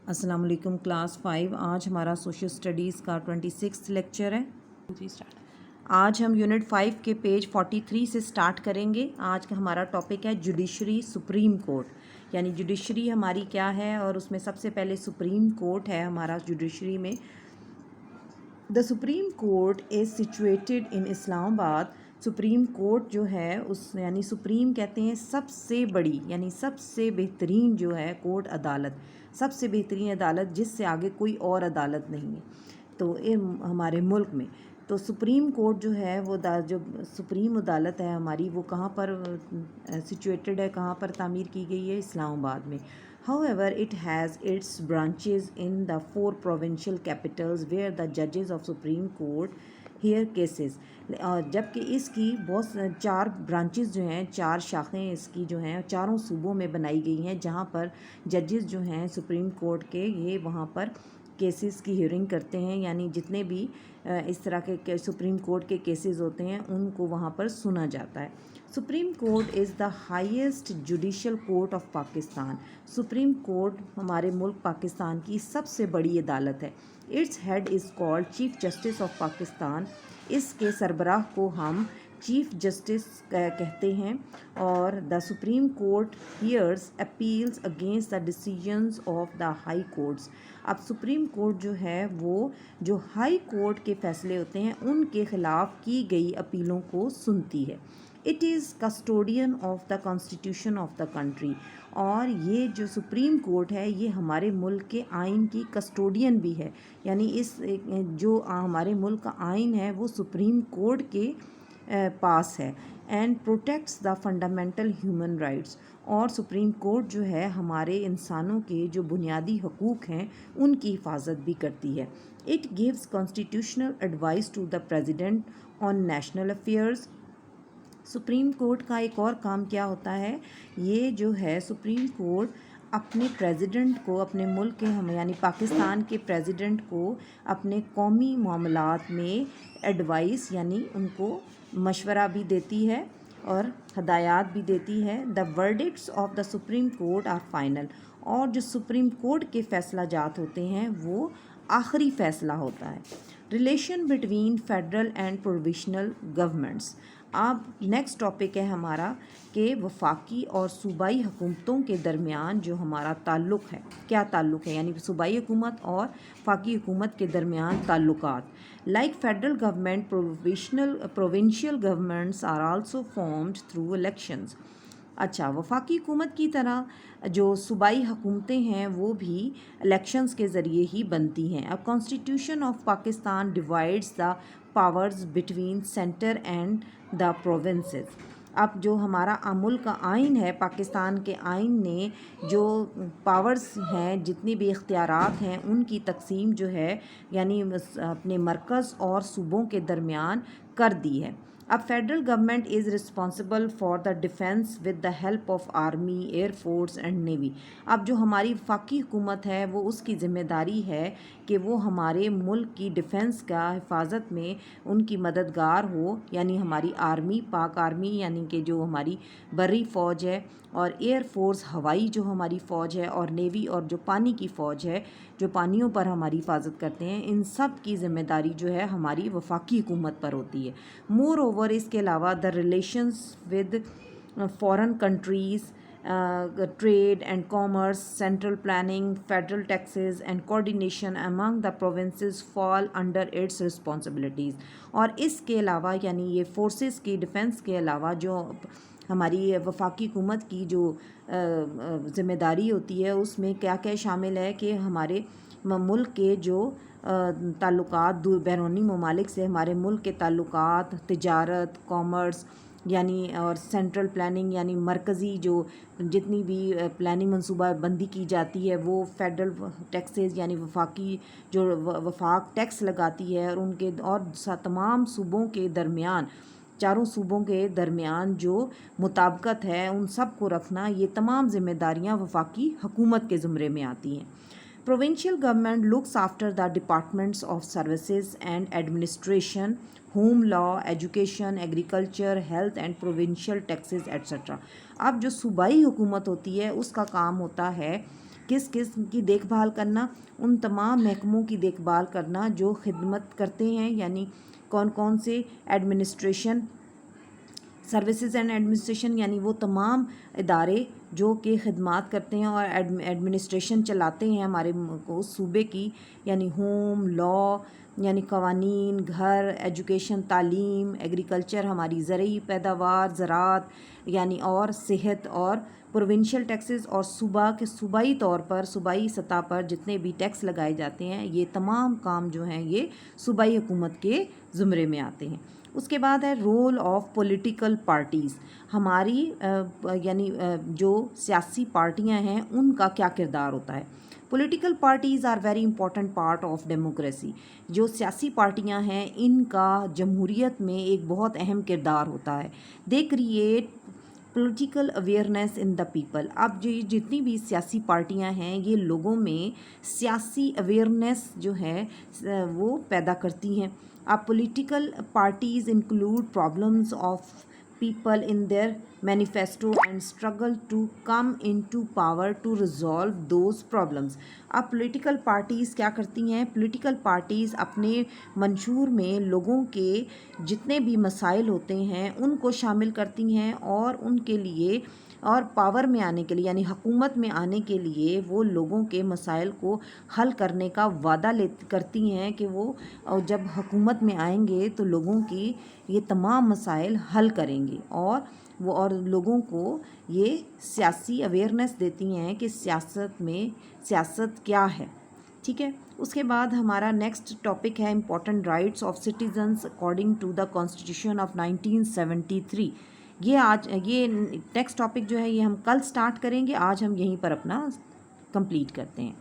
السلام علیکم کلاس 5۔ آج ہمارا سوشل اسٹڈیز کا 26 لیکچر ہے۔ آج ہم یونٹ 5 کے پیج 43 سے سٹارٹ کریں گے۔ آج کا ہمارا ٹاپک ہے جوڈیشری سپریم کورٹ، یعنی جوڈیشری ہماری کیا ہے، اور اس میں سب سے پہلے سپریم کورٹ ہے ہمارا جوڈیشری میں۔ دا سپریم کورٹ از سچویٹڈ ان اسلام آباد۔ سپریم کورٹ جو ہے یعنی سپریم کہتے ہیں سب سے بڑی، یعنی سب سے بہترین جو ہے کورٹ، عدالت، سب سے بہترین عدالت جس سے آگے کوئی اور عدالت نہیں ہے تو ہمارے ملک میں۔ تو سپریم کورٹ جو ہے وہ جو سپریم عدالت ہے ہماری، وہ کہاں پر سچویٹڈ ہے، کہاں پر تعمیر کی گئی ہے؟ اسلام آباد میں۔ However, it has its branches in the 4 provincial capitals where the judges of Supreme Court hear cases. جبکہ اس کی بہت 4 برانچز جو ہیں، 4 شاخیں اس کی جو ہیں چاروں صوبوں میں بنائی گئی ہیں، جہاں پر ججز جو ہیں سپریم کورٹ کے یہ وہاں پر کیسز کی ہیئرنگ کرتے ہیں، یعنی جتنے بھی اس طرح کے سپریم کورٹ کے کیسز ہوتے ہیں ان کو وہاں پر سنا جاتا ہے۔ Supreme court is the highest judicial court of Pakistan. Supreme court ہمارے ملک پاکستان کی سب سے بڑی عدالت ہے۔ Its head is called chief justice of Pakistan. اس کے سربراہ کو ہم چیف جسٹس کہتے ہیں، اور the supreme court hears appeals against the decisions of the high courts. اب سپریم کورٹ جو ہے وہ جو ہائی کورٹ کے فیصلے ہوتے ہیں ان کے خلاف کی گئی اپیلوں کو سنتی ہے۔ It is custodian of the constitution of the country. اور یہ جو سپریم کورٹ ہے یہ ہمارے ملک کے آئین کی کسٹوڈین بھی ہے، یعنی اس جو ہمارے ملک کا آئین ہے وہ سپریم کورٹ کے پاس ہے۔ And protects the fundamental human rights. اور سپریم کورٹ جو ہے ہمارے انسانوں کے جو بنیادی حقوق ہیں ان کی حفاظت بھی کرتی ہے۔ It gives constitutional advice to the president on national affairs. Supreme court کا ایک اور کام کیا ہوتا ہے، یہ جو ہے سپریم کورٹ اپنے پریزیڈنٹ کو، اپنے ملک کے یعنی پاکستان کے پریزیڈنٹ کو اپنے قومی معاملات میں ایڈوائس یعنی ان کو مشورہ بھی دیتی ہے اور ہدایات بھی دیتی ہے۔ The verdicts of the supreme court are final. اور جو سپریم کورٹ کے فیصلہ جات ہوتے ہیں وہ آخری فیصلہ ہوتا ہے۔ Relation between federal and provisional governments. اب نیکسٹ ٹاپک ہے ہمارا کہ وفاقی اور صوبائی حکومتوں کے درمیان جو ہمارا تعلق ہے، کیا تعلق ہے، یعنی صوبائی حکومت اور وفاقی حکومت کے درمیان تعلقات۔ Like federal government, provincial governments are also formed through elections. اچھا، وفاقی حکومت کی طرح جو صوبائی حکومتیں ہیں وہ بھی الیکشنز کے ذریعے ہی بنتی ہیں۔ اب constitution of Pakistan divides the powers between centre and the provinces. اب جو ہمارا ملک کا آئین ہے، پاکستان کے آئین نے جو پاورز ہیں، جتنی بھی اختیارات ہیں ان کی تقسیم جو ہے یعنی اپنے مرکز اور صوبوں کے درمیان کر دی ہے۔ اب federal government is responsible for the defence with the help of army, air force and navy. اب جو ہماری وفاقی حکومت ہے وہ اس کی ذمہ داری ہے کہ وہ ہمارے ملک کی ڈیفینس کا حفاظت میں ان کی مددگار ہو، یعنی ہماری آرمی، پاک آرمی یعنی کہ جو ہماری بری فوج ہے، اور ایئر فورس ہوائی جو ہماری فوج ہے، اور نیوی اور جو پانی کی فوج ہے جو پانیوں پر ہماری حفاظت کرتے ہیں، ان سب کی ذمہ داری جو ہے ہماری وفاقی حکومت پر ہوتی ہے۔ مور اوور اس کے علاوہ the relations with foreign countries, trade and commerce, central planning, federal taxes and coordination among the provinces fall under its responsibilities. اور اس کے علاوہ یعنی یہ فورسز کی ڈیفنس کے علاوہ جو ہماری وفاقی حکومت کی جو ذمہ داری ہوتی ہے اس میں کیا کیا شامل ہے کہ ہمارے ملک کے جو تعلقات بیرونی ممالک سے ہمارے ملک کے تعلقات، تجارت، کامرس، یعنی اور سینٹرل پلاننگ یعنی مرکزی جو جتنی بھی پلاننگ منصوبہ بندی کی جاتی ہے وہ فیڈرل ٹیکسز یعنی وفاقی جو وفاق ٹیکس لگاتی ہے، اور ان کے اور تمام صوبوں کے درمیان، چاروں صوبوں کے درمیان جو مطابقت ہے ان سب کو رکھنا، یہ تمام ذمہ داریاں وفاقی حکومت کے زمرے میں آتی ہیں۔ Provincial government looks after the departments of services and administration, home law, education, agriculture, health and provincial taxes etc. اب جو صوبائی حکومت ہوتی ہے اس کا کام ہوتا ہے کس قسم کی دیکھ بھال کرنا؟ ان تمام محکموں کی دیکھ بھال کرنا جو خدمت کرتے ہیں، یعنی کون کون سے ایڈمنسٹریشن، سروسز اینڈ ایڈمنسٹریشن، یعنی وہ تمام ادارے جو کہ خدمات کرتے ہیں اور ایڈمنسٹریشن چلاتے ہیں ہمارے صوبے کی، یعنی ہوم لا، یعنی قوانین، گھر، ایجوکیشن، تعلیم، ایگریکلچر، ہماری زرعی پیداوار، زراعت، یعنی اور صحت، اور پروونشل ٹیکسز، اور صوبائی طور پر، صوبائی سطح پر جتنے بھی ٹیکس لگائے جاتے ہیں، یہ تمام کام جو ہیں یہ صوبائی حکومت کے زمرے میں آتے ہیں۔ اس کے بعد ہے رول آف پولیٹیکل پارٹیز، ہماری یعنی جو سیاسی پارٹیاں ہیں ان کا کیا کردار ہوتا ہے۔ Political parties are very important part of democracy, جو سیاسی پارٹیاں ہیں ان کا جمہوریت میں ایک بہت اہم کردار ہوتا ہے۔ They create political awareness in the people, اب جو جتنی بھی سیاسی پارٹیاں ہیں یہ لوگوں میں سیاسی اویئرنیس جو ہے وہ پیدا کرتی ہیں۔ اب political parties include problems of people in their manifesto and struggle to come into power to resolve those problems۔ اب پولیٹیکل پارٹیز کیا کرتی ہیں؟ پولیٹیکل پارٹیز اپنے منشور میں لوگوں کے جتنے بھی مسائل ہوتے ہیں ان کو شامل کرتی ہیں، اور ان کے لیے اور پاور میں آنے کے لیے، یعنی حکومت میں آنے کے لیے وہ لوگوں کے مسائل کو حل کرنے کا وعدہ کرتی ہیں کہ وہ جب حکومت میں آئیں گے تو لوگوں کی یہ تمام مسائل حل کریں گے، اور لوگوں کو یہ سیاسی اویئرنیس دیتی ہیں کہ سیاست کیا ہے۔ ٹھیک ہے، اس کے بعد ہمارا نیکسٹ ٹاپک ہے important rights of citizens according to the constitution of 1973۔ یہ نیکسٹ ٹاپک جو ہے یہ ہم کل سٹارٹ کریں گے، آج ہم یہیں پر اپنا کمپلیٹ کرتے ہیں۔